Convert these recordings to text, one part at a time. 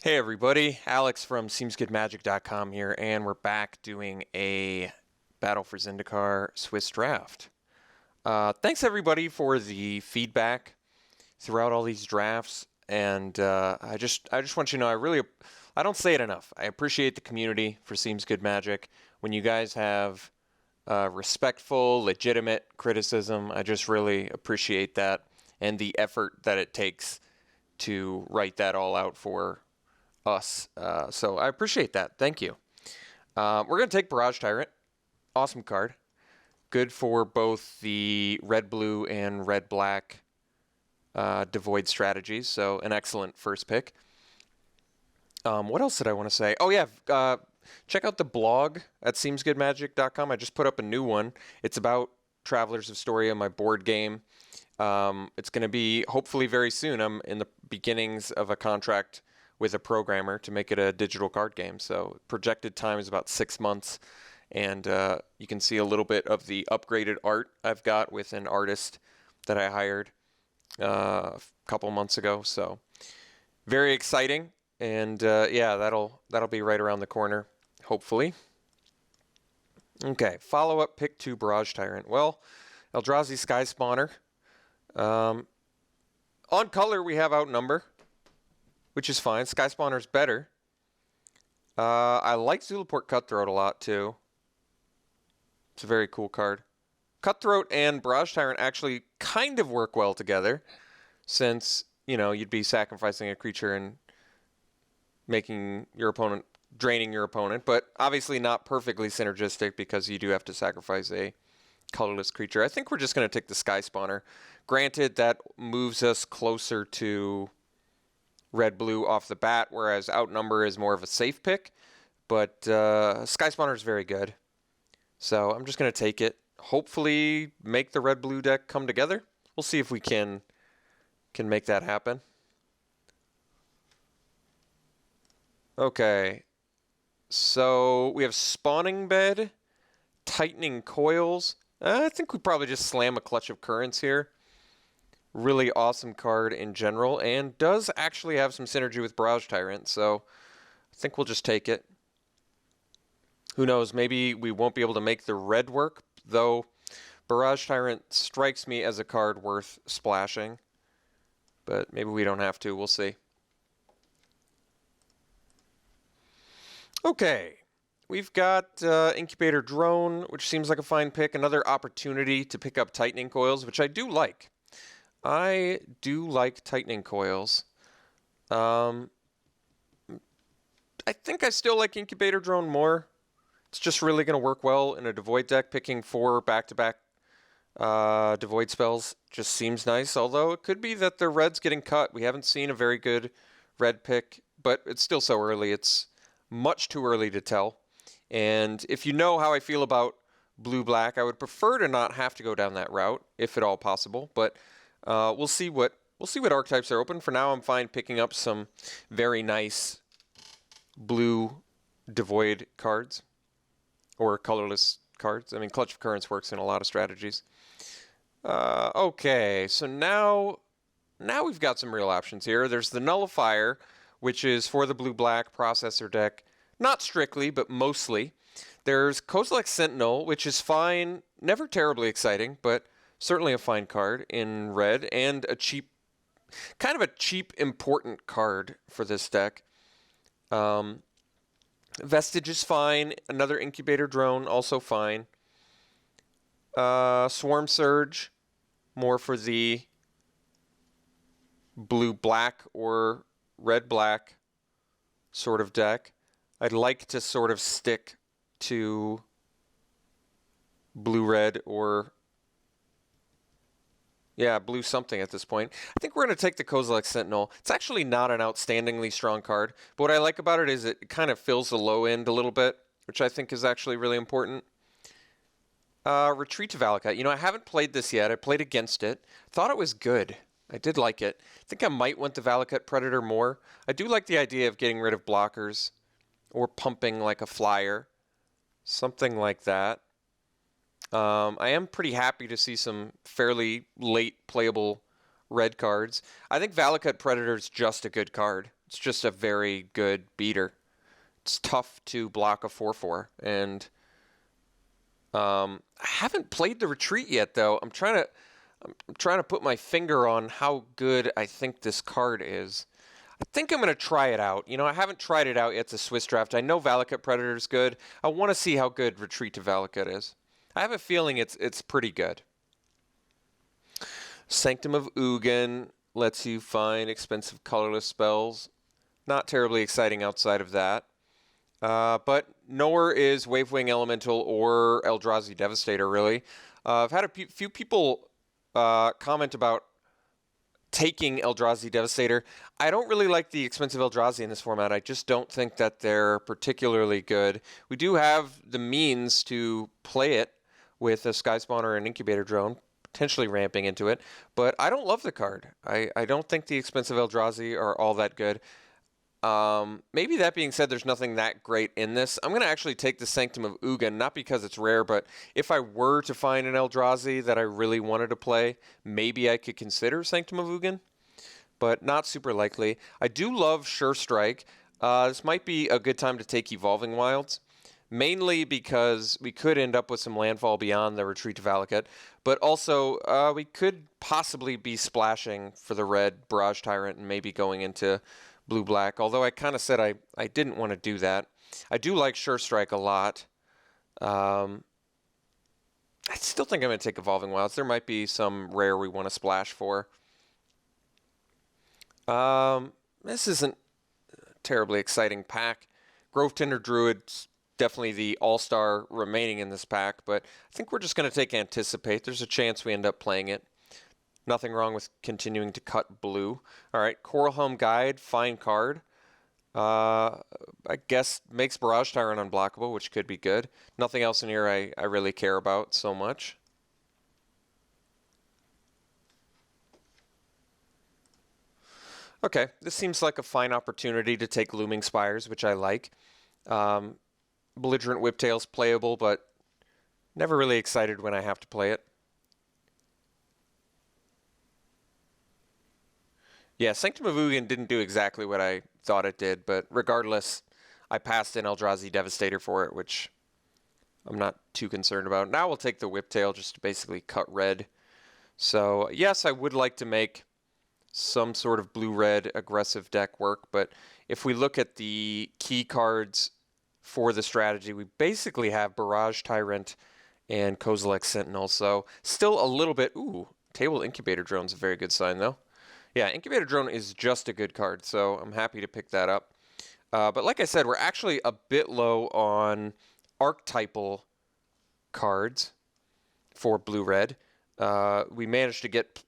Hey everybody, Alex from SeemsGoodMagic.com here, and we're back doing a Battle for Zendikar Swiss draft. Thanks everybody for the feedback throughout all these drafts, and I just want you to know I don't say it enough. I appreciate the community for Seems Good Magic. When you guys have respectful, legitimate criticism, I just really appreciate that and the effort that it takes to write that all out for us. So I appreciate that. Thank you. We're going to take Barrage Tyrant. Awesome card. Good for both the red-blue and red-black devoid strategies. So an excellent first pick. What else did I want to say? Oh, yeah. Check out the blog at SeemsGoodMagic.com. I just put up a new one. It's about Travelers of Storia, my board game. It's going to be hopefully very soon. I'm in the beginnings of a contract with a programmer to make it a digital card game. So projected time is about 6 months. And you can see a little bit of the upgraded art I've got with an artist that I hired a couple months ago. So very exciting. And yeah, that'll be right around the corner, hopefully. Okay, follow-up pick 2 Barrage Tyrant. Well, Eldrazi Sky Spawner. On color, we have Outnumber, which is fine. Sky Spawner's better. I like Zulaport Cutthroat a lot, too. It's a very cool card. Cutthroat and Barrage Tyrant actually kind of work well together, since, you know, you'd be sacrificing a creature and making your opponent, draining your opponent, but obviously not perfectly synergistic because you do have to sacrifice a colorless creature. I think we're just going to take the Sky Spawner. Granted, that moves us closer to red-blue off the bat, whereas Outnumber is more of a safe pick. But Sky Spawner is very good. So I'm just going to take it. Hopefully make the red-blue deck come together. We'll see if we can make that happen. Okay. So we have Spawning Bed, Tightening Coils. I think we probably just slam a Clutch of Currents here. Really awesome card in general, and does actually have some synergy with Barrage Tyrant, so I think we'll just take it. Who knows, maybe we won't be able to make the red work, though Barrage Tyrant strikes me as a card worth splashing. But maybe we don't have to, we'll see. Okay, we've got Incubator Drone, which seems like a fine pick. Another opportunity to pick up Tightening Coils, which I do like. I do like Tightening Coils. I think I still like Incubator Drone more. It's just really going to work well in a Devoid deck. Picking 4 back-to-back Devoid spells just seems nice, although it could be that the red's getting cut. We haven't seen a very good red pick, but it's still so early. It's much too early to tell. And if you know how I feel about blue-black, I would prefer to not have to go down that route, if at all possible, but we'll see what archetypes are open. For now, I'm fine picking up some very nice blue Devoid cards or colorless cards. I mean, Clutch of Currents works in a lot of strategies. Okay, so now we've got some real options here. There's the Nullifier, which is for the blue-black processor deck. Not strictly, but mostly. There's Kozilek Sentinel, which is fine, never terribly exciting, but certainly a fine card in red, and a cheap, kind of a cheap, important card for this deck. Vestige is fine. Another Incubator Drone, also fine. Swarm Surge, more for the blue-black or red-black sort of deck. I'd like to sort of stick to blue-red or yeah, blue something at this point. I think we're going to take the Kozilek Sentinel. It's actually not an outstandingly strong card, but what I like about it is it kind of fills the low end a little bit, which I think is actually really important. Retreat to Valakut. You know, I haven't played this yet. I played against it. Thought it was good. I did like it. I think I might want the Valakut Predator more. I do like the idea of getting rid of blockers or pumping like a flyer. Something like that. I am pretty happy to see some fairly late playable red cards. I think Valakut Predator is just a good card. It's just a very good beater. It's tough to block a 4/4, and I haven't played the retreat yet, though. I'm trying to put my finger on how good I think this card is. I think I'm going to try it out. You know, I haven't tried it out yet. It's a Swiss draft. I know Valakut Predator is good. I want to see how good Retreat to Valakut is. I have a feeling it's pretty good. Sanctum of Ugin lets you find expensive colorless spells. Not terribly exciting outside of that. But nor is Wavewing Elemental or Eldrazi Devastator, really. I've had a few people comment about taking Eldrazi Devastator. I don't really like the expensive Eldrazi in this format. I just don't think that they're particularly good. We do have the means to play it with a Sky Spawner or an Incubator Drone, potentially ramping into it, but I don't love the card. I don't think the expensive Eldrazi are all that good. Maybe that being said, there's nothing that great in this. I'm going to actually take the Sanctum of Ugin, not because it's rare, but if I were to find an Eldrazi that I really wanted to play, maybe I could consider Sanctum of Ugin, but not super likely. I do love Sure Strike. This might be a good time to take Evolving Wilds, mainly because we could end up with some landfall beyond the Retreat to Valakut, but also we could possibly be splashing for the red Barrage Tyrant and maybe going into blue-black, although I kind of said I didn't want to do that. I do like Sure Strike a lot. I still think I'm going to take Evolving Wilds. There might be some rare we want to splash for. This isn't a terribly exciting pack. Grove Tender Druid's definitely the all-star remaining in this pack, but I think we're just going to take Anticipate. There's a chance we end up playing it. Nothing wrong with continuing to cut blue. All right, Coralhelm Guide, fine card. I guess makes Barrage Tyrant unblockable, which could be good. Nothing else in here I really care about so much. Okay, this seems like a fine opportunity to take Looming Spires, which I like. Belligerent Whiptail's playable, but never really excited when I have to play it. Yeah, Sanctum of Ugin didn't do exactly what I thought it did, but regardless, I passed in Eldrazi Devastator for it, which I'm not too concerned about. Now we'll take the Whiptail just to basically cut red. So, yes, I would like to make some sort of blue-red aggressive deck work, but if we look at the key cards for the strategy, we basically have Barrage Tyrant and Kozilek Sentinel, so still a little bit... Ooh, Table Incubator Drone's a very good sign, though. Yeah, Incubator Drone is just a good card, so I'm happy to pick that up. But like I said, we're actually a bit low on archetypal cards for blue-red. We managed to get,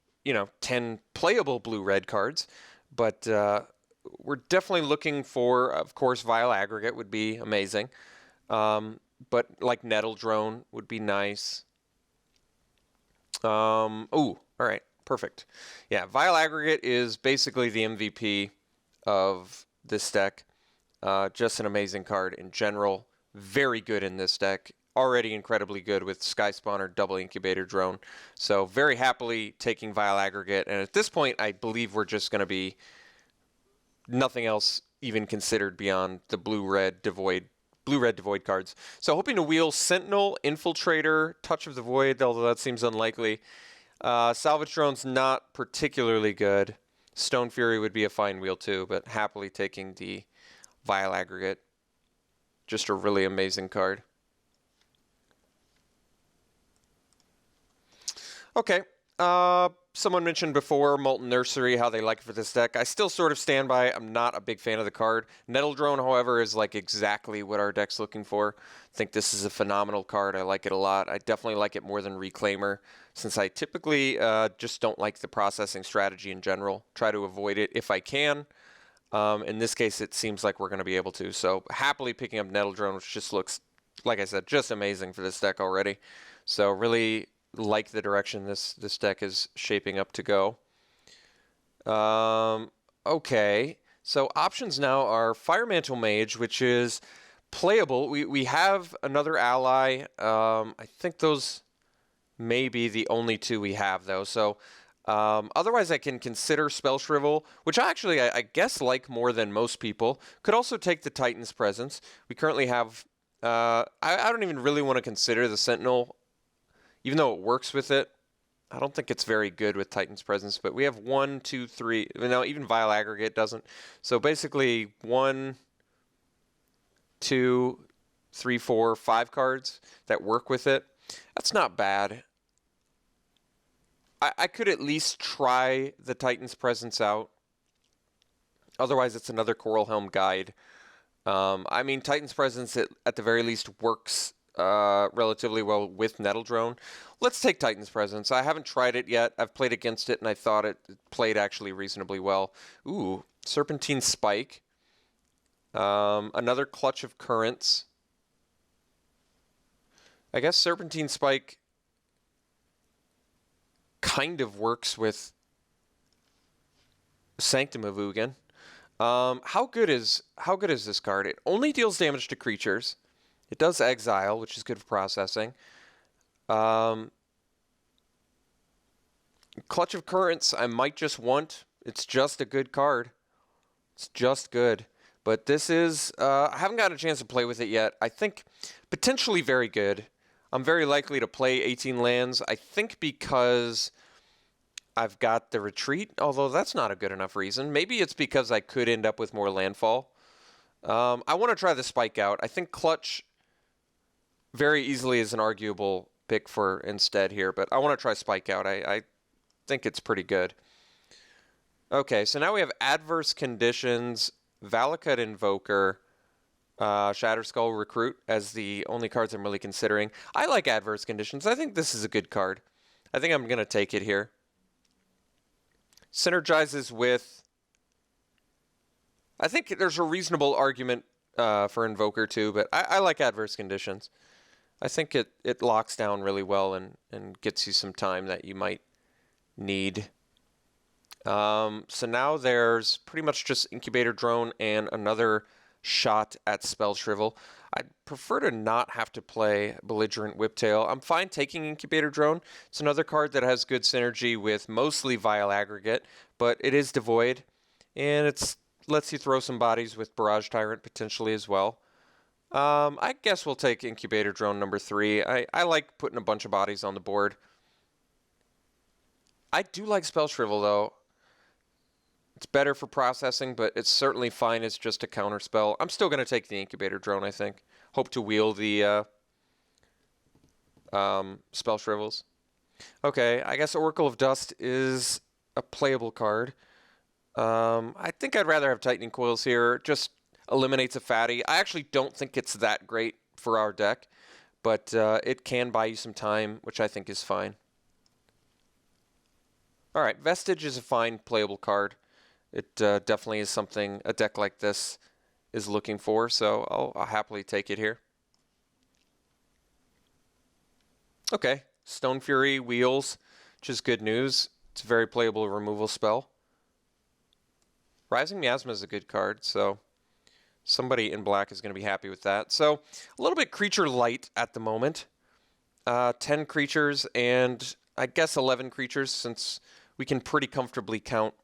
10 playable blue-red cards, but we're definitely looking for, of course, Vile Aggregate would be amazing. But like Nettle Drone would be nice. Ooh, all right. Perfect. Yeah, Vile Aggregate is basically the MVP of this deck. Just an amazing card in general. Very good in this deck. Already incredibly good with Sky Spawner, Double Incubator Drone. So very happily taking Vile Aggregate. And at this point, I believe we're just going to be nothing else even considered beyond the blue-red devoid cards. So hoping to wheel Sentinel, Infiltrator, Touch of the Void, although that seems unlikely. Salvage Drone's not particularly good. Stone Fury would be a fine wheel too, but happily taking the Vile Aggregate. Just a really amazing card. Okay. Someone mentioned before Molten Nursery, how they like it for this deck. I still sort of stand by. I'm not a big fan of the card. Nettle Drone, however, is like exactly what our deck's looking for. I think this is a phenomenal card. I like it a lot. I definitely like it more than Reclaimer, since I typically just don't like the processing strategy in general. Try to avoid it if I can. In this case, it seems like we're going to be able to. So happily picking up Nettle Drone, which just looks, like I said, just amazing for this deck already. So really like the direction this deck is shaping up to go. Okay, so options now are Firemantle Mage, which is playable. We have another ally. I think those may be the only two we have, though. So Otherwise, I can consider Spell Shrivel, which I guess like more than most people. Could also take the Titan's Presence. We currently have... I don't even really want to consider the Sentinel, even though it works with it. I don't think it's very good with Titan's Presence, but we have 1, 2, 3... No, even Vile Aggregate doesn't. So basically 1, 2, 3, 4, 5 cards that work with it. That's not bad. I could at least try the Titan's Presence out. Otherwise, it's another Coral Helm guide. I mean, Titan's Presence at the very least works relatively well with Nettle Drone. Let's take Titan's Presence. I haven't tried it yet. I've played against it, and I thought it played actually reasonably well. Ooh, Serpentine Spike. Another Clutch of Currents. I guess Serpentine Spike kind of works with Sanctum of Ugin. How good is this card? It only deals damage to creatures. It does exile, which is good for processing. Clutch of Currents, I might just want. It's just a good card. It's just good. But this is, I haven't gotten a chance to play with it yet. I think potentially very good. I'm very likely to play 18 lands. I think because I've got the Retreat, although that's not a good enough reason. Maybe it's because I could end up with more landfall. I want to try the Spike out. I think Clutch very easily is an arguable pick for instead here, but I want to try Spike out. I think it's pretty good. Okay, so now we have Adverse Conditions, Valakut Invoker, Shatterskull Recruit as the only cards I'm really considering. I like Adverse Conditions. I think this is a good card. I think I'm going to take it here. Synergizes with... I think there's a reasonable argument for Invoker too, but I like Adverse Conditions. I think it locks down really well and gets you some time that you might need. So now there's pretty much just Incubator Drone and another shot at Spell Shrivel. I'd prefer to not have to play Belligerent Whiptail. I'm fine taking Incubator Drone. It's another card that has good synergy with mostly Vile Aggregate, but it is devoid, and it lets you throw some bodies with Barrage Tyrant potentially as well. I guess we'll take Incubator Drone number 3. I like putting a bunch of bodies on the board. I do like Spell Shrivel, though. It's better for processing, but it's certainly fine as just a counter spell. I'm still going to take the Incubator Drone, I think. Hope to wield the Spell Shrivels. Okay, I guess Oracle of Dust is a playable card. I think I'd rather have Tightening Coils here. Just eliminates a fatty. I actually don't think it's that great for our deck, but it can buy you some time, which I think is fine. All right, Vestige is a fine playable card. It definitely is something a deck like this is looking for, so I'll happily take it here. Okay, Stone Fury Wheels, which is good news. It's a very playable removal spell. Rising Miasma is a good card, so somebody in black is going to be happy with that. So a little bit creature light at the moment. 10 creatures and I guess 11 creatures, since we can pretty comfortably count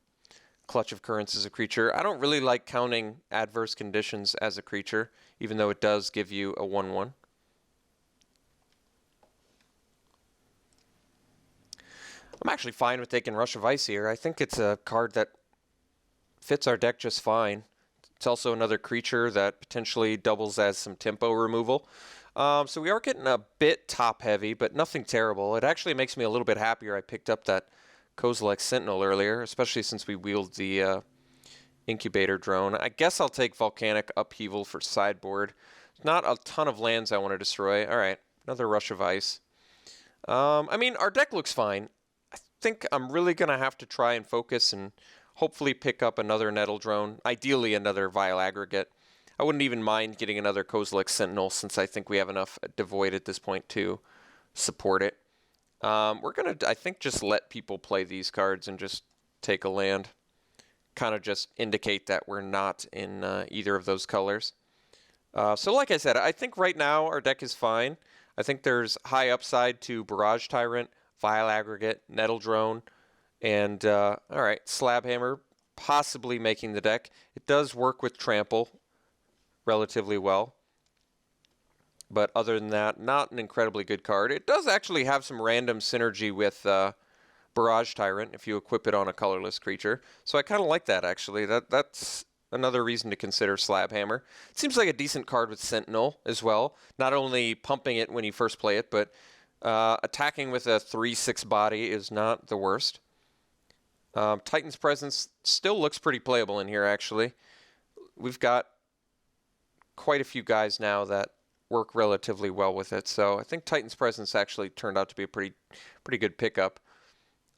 Clutch of Currents as a creature. I don't really like counting Adverse Conditions as a creature, even though it does give you a 1/1. I'm actually fine with taking Rush of Ice here. I think it's a card that fits our deck just fine. It's also another creature that potentially doubles as some tempo removal. So we are getting a bit top heavy, but nothing terrible. It actually makes me a little bit happier I picked up that Kozilek Sentinel earlier, especially since we wield the Incubator Drone. I guess I'll take Volcanic Upheaval for sideboard. Not a ton of lands I want to destroy. All right, another Rush of Ice. I mean, our deck looks fine. I think I'm really going to have to try and focus and hopefully pick up another Nettle Drone, ideally another Vile Aggregate. I wouldn't even mind getting another Kozilek Sentinel, since I think we have enough Devoid at this point to support it. We're going to, I think, just let people play these cards and just take a land. Kind of just indicate that we're not in either of those colors. So like I said, I think right now our deck is fine. I think there's high upside to Barrage Tyrant, Vile Aggregate, Nettle Drone, And, all right, Slab Hammer possibly making the deck. It does work with Trample relatively well. But other than that, not an incredibly good card. It does actually have some random synergy with Barrage Tyrant if you equip it on a colorless creature. So I kind of like that, actually. That's another reason to consider Slab Hammer. It seems like a decent card with Sentinel as well. Not only pumping it when you first play it, but attacking with a 3/6 body is not the worst. Titan's Presence still looks pretty playable in here, actually. We've got quite a few guys now that work relatively well with it, so I think Titan's Presence actually turned out to be a pretty good pickup.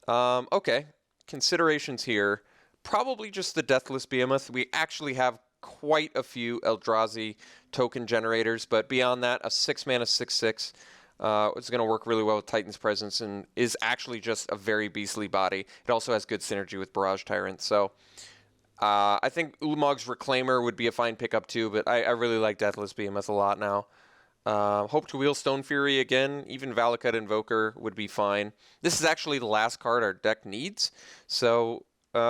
Okay, considerations here. Probably just the Deathless Behemoth. We actually have quite a few Eldrazi token generators, but beyond that, a 6-mana 6/6 is going to work really well with Titan's Presence and is actually just a very beastly body. It also has good synergy with Barrage Tyrant, so I think Ulamog's Reclaimer would be a fine pickup too, but I really like Deathless Behemoth a lot now. Hope to wheel Stone Fury again. Even Valakut Invoker would be fine. This is actually the last card our deck needs, so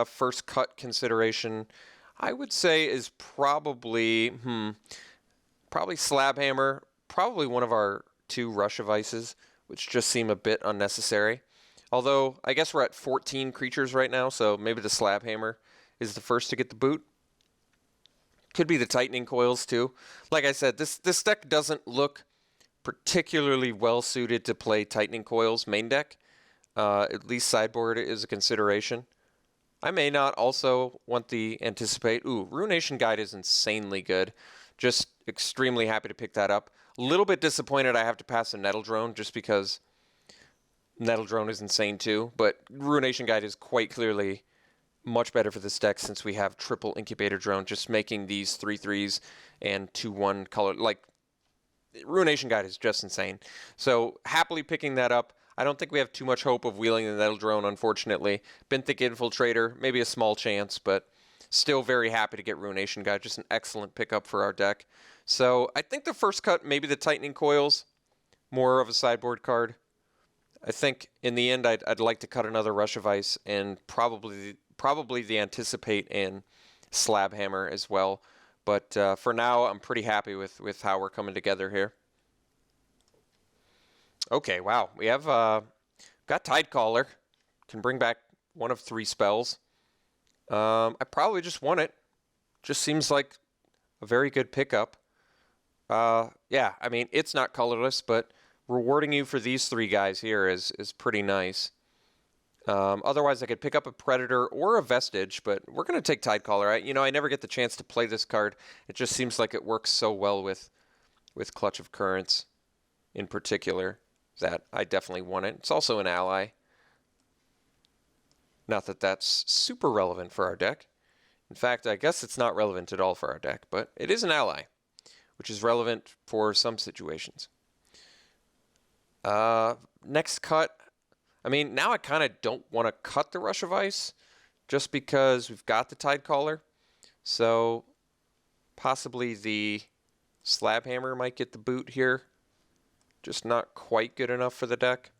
first cut consideration, I would say, is probably Slab Hammer, probably one of our 2 Rush of Ices, which just seem a bit unnecessary. Although, I guess we're at 14 creatures right now, so maybe the Slab Hammer is the first to get the boot. Could be the Tightening Coils, too. Like I said, this deck doesn't look particularly well-suited to play Tightening Coils main deck. At least sideboard is a consideration. I may not also want the Anticipate. Ooh, Ruination Guide is insanely good. Just extremely happy to pick that up. A little bit disappointed I have to pass a Nettle Drone just because Nettle Drone is insane too. But Ruination Guide is quite clearly much better for this deck since we have triple Incubator Drone, just making these 3/3s and 2/1 color. Like, Ruination Guide is just insane. So happily picking that up. I don't think we have too much hope of wheeling the Nettle Drone, unfortunately. Benthic Infiltrator, maybe a small chance, but still very happy to get Ruination Guide. Just an excellent pickup for our deck. So I think the first cut, maybe the Tightening Coils, more of a sideboard card. I think in the end, I'd like to cut another Rush of Ice and probably the Anticipate and Slab Hammer as well. But for now, I'm pretty happy with how we're coming together here. Okay, wow. We have got Tidecaller. Can bring back one of 3 spells. I probably just want it. Just seems like a very good pickup. Yeah, I mean, it's not colorless, but rewarding you for these 3 guys here is pretty nice. Otherwise, I could pick up a Predator or a Vestige, but we're going to take Tidecaller. I never get the chance to play this card. It just seems like it works so well with Clutch of Currents in particular that I definitely want it. It's also an ally. Not that that's super relevant for our deck. In fact, I guess it's not relevant at all for our deck, but it is an ally, which is relevant for some situations. Next cut. I mean, now I kind of don't want to cut the Rush of Ice just because we've got the Tidecaller. So possibly the Slab Hammer might get the boot here. Just not quite good enough for the deck.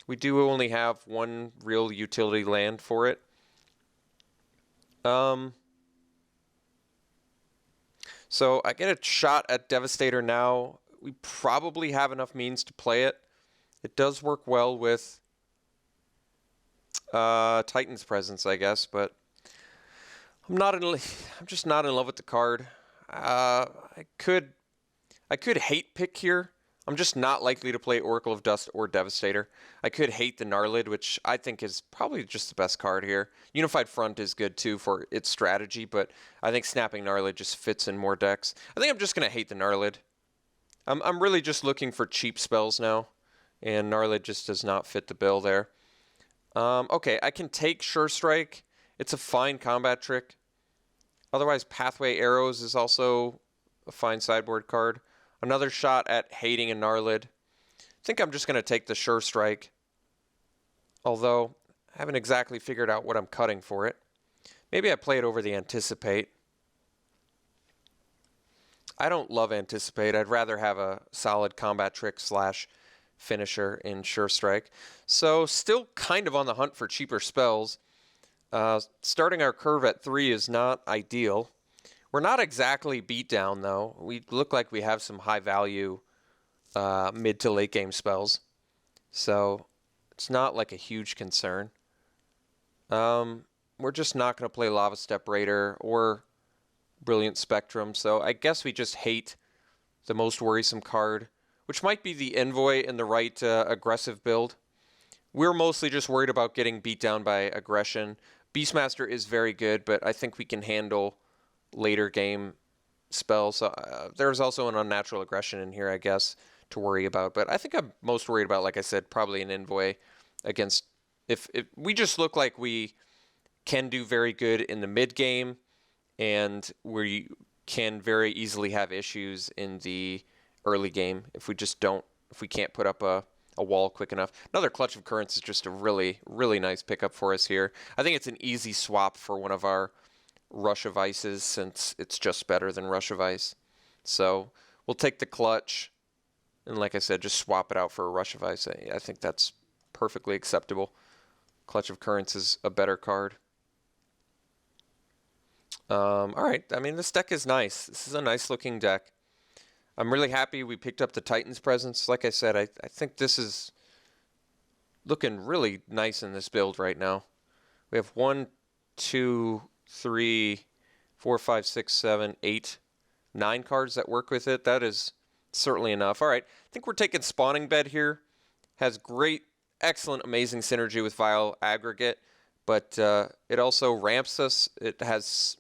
We do only have 1 real utility land for it. So I get a shot at Devastator now. We probably have enough means to play it. It does work well with Titan's Presence, I guess, but I'm just not in love with the card. I could hate pick here. I'm just not likely to play Oracle of Dust or Devastator. I could hate the Gnarlid, which I think is probably just the best card here. Unified Front is good too for its strategy, but I think Snapping Gnarlid just fits in more decks. I think I'm just going to hate the Gnarlid. I'm really just looking for cheap spells now, and Gnarlid just does not fit the bill there. Okay, I can take Sure Strike. It's a fine combat trick. Otherwise, Pathway Arrows is also a fine sideboard card. Another shot at hating a Gnarlid. I think I'm just going to take the Sure Strike. Although, I haven't exactly figured out what I'm cutting for it. Maybe I play it over the Anticipate. I don't love Anticipate. I'd rather have a solid combat trick / finisher in Sure Strike. So still kind of on the hunt for cheaper spells. Starting our curve at 3 is not ideal. We're not exactly beat down, though. We look like we have some high value mid to late game spells. So it's not like a huge concern. We're just not going to play Lava Step Raider or Brilliant Spectrum. So I guess we just hate the most worrisome card, which might be the Envoy in the right aggressive build. We're mostly just worried about getting beat down by aggression. Beastmaster is very good, but I think we can handle later game spells. There's also an unnatural aggression in here, I guess, to worry about. But I think I'm most worried about, like I said, probably an Envoy against... If we just look like we can do very good in the mid game, and we can very easily have issues in the early game if we can't put up a wall quick enough. Another Clutch of Currents is just a really, really nice pickup for us here. I think it's an easy swap for one of our Rush of Ices, since it's just better than Rush of Ice. So we'll take the Clutch, and like I said, just swap it out for a Rush of Ice. I think that's perfectly acceptable. Clutch of Currents is a better card. All right, I mean, this deck is nice. This is a nice looking deck. I'm really happy we picked up the Titan's Presence. Like I said, I think this is looking really nice in this build right now. We have 1, 2, 3, 4, 5, 6, 7, 8, 9 cards that work with it. That is certainly enough. All right, I think we're taking Spawning Bed here. Has great, excellent, amazing synergy with Vile Aggregate, but it also ramps us. It has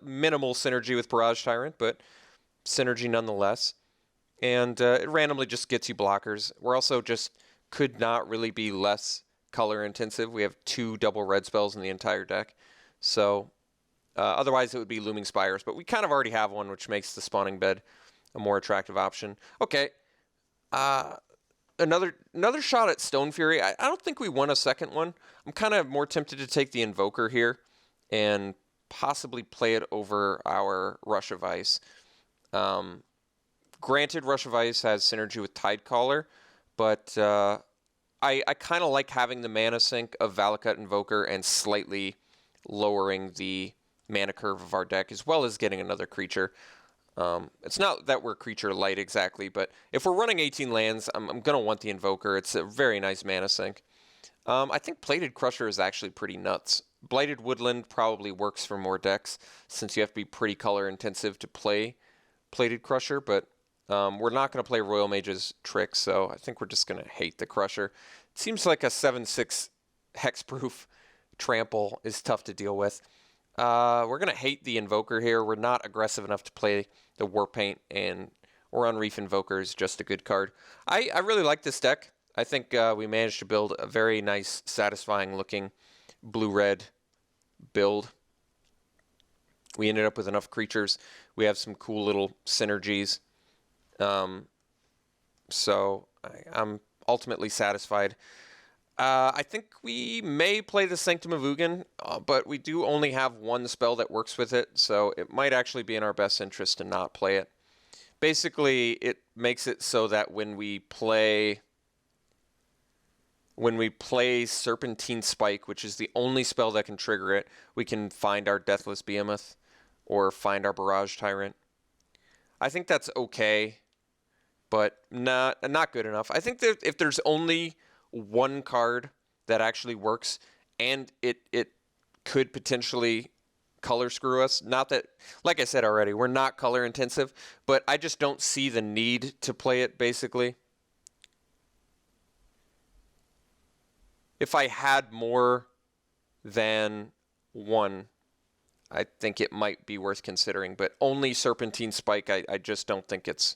minimal synergy with Barrage Tyrant, but synergy nonetheless. And it randomly just gets you blockers. We're also just could not really be less color intensive. We have 2 double red spells in the entire deck. So otherwise it would be Looming Spires, but we kind of already have one, which makes the Spawning Bed a more attractive option. Okay. Another shot at Stone Fury. I don't think we won a second one. I'm kind of more tempted to take the Invoker here and possibly play it over our Rush of Ice. Granted, Rush of Ice has synergy with Tidecaller, but I kind of like having the mana sink of Valakut Invoker and slightly lowering the mana curve of our deck, as well as getting another creature. It's not that we're creature light exactly, but if we're running 18 lands, I'm going to want the Invoker. It's a very nice mana sink. I think Plated Crusher is actually pretty nuts. Blighted Woodland probably works for more decks, since you have to be pretty color intensive to play Plated Crusher, but we're not going to play Royal Mage's Trick, so I think we're just going to hate the Crusher. It seems like a 7/6 hexproof trample is tough to deal with. We're going to hate the Invoker here. We're not aggressive enough to play the Warpaint, and Oran Reef Invoker is just a good card. I really like this deck. I think we managed to build a very nice, satisfying looking blue-red build. We ended up with enough creatures. We have some cool little synergies. So I'm ultimately satisfied. I think we may play the Sanctum of Ugin, but we do only have one spell that works with it, so it might actually be in our best interest to not play it. Basically, it makes it so that when we play Serpentine Spike, which is the only spell that can trigger it, we can find our Deathless Behemoth or find our Barrage Tyrant. I think that's okay, but not good enough. I think that if there's only one card that actually works, and it could potentially color screw us. Not that, like I said already, we're not color intensive, but I just don't see the need to play it, basically. If I had more than one, I think it might be worth considering, but only Serpentine Spike, I just don't think it's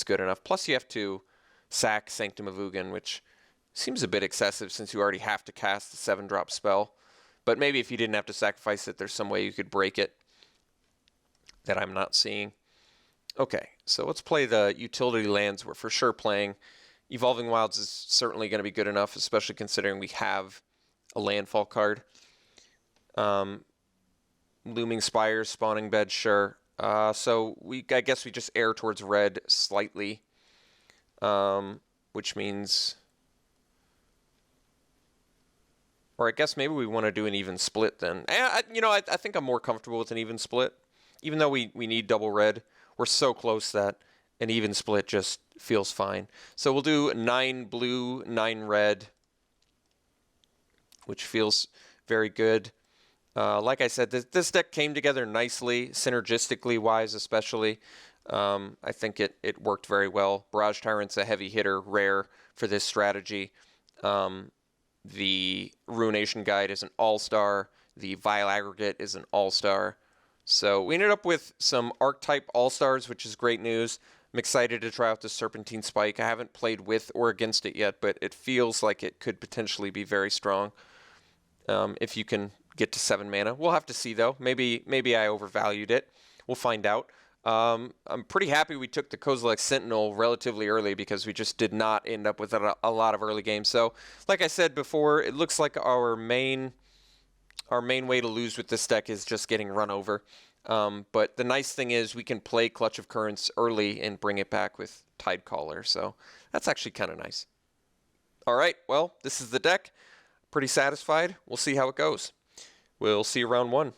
good enough. Plus you have to sack Sanctum of Ugin, which seems a bit excessive since you already have to cast the 7-drop spell. But maybe if you didn't have to sacrifice it, there's some way you could break it that I'm not seeing. Okay, so let's play the utility lands we're for sure playing. Evolving Wilds is certainly going to be good enough, especially considering we have a landfall card. Looming Spires, Spawning Bed, sure. So I guess we just err towards red slightly. which means, or I guess maybe we want to do an even split then. I think I'm more comfortable with an even split, even though we need double red. We're so close that an even split just feels fine. So we'll do 9 blue, 9 red, which feels very good. Like I said, this deck came together nicely, synergistically wise especially. I think it worked very well. Barrage Tyrant's a heavy hitter, rare for this strategy. The Ruination Guide is an all-star. The Vile Aggregate is an all-star. So we ended up with some Archetype all-stars, which is great news. I'm excited to try out the Serpentine Spike. I haven't played with or against it yet, but it feels like it could potentially be very strong if you can get to 7 mana. We'll have to see, though. Maybe I overvalued it. We'll find out. I'm pretty happy we took the Kozilek Sentinel relatively early because we just did not end up with a lot of early games. So, like I said before, it looks like our main way to lose with this deck is just getting run over. But the nice thing is we can play Clutch of Currents early and bring it back with Tidecaller. So that's actually kind of nice. All right, well, this is the deck. Pretty satisfied. We'll see how it goes. We'll see you round 1.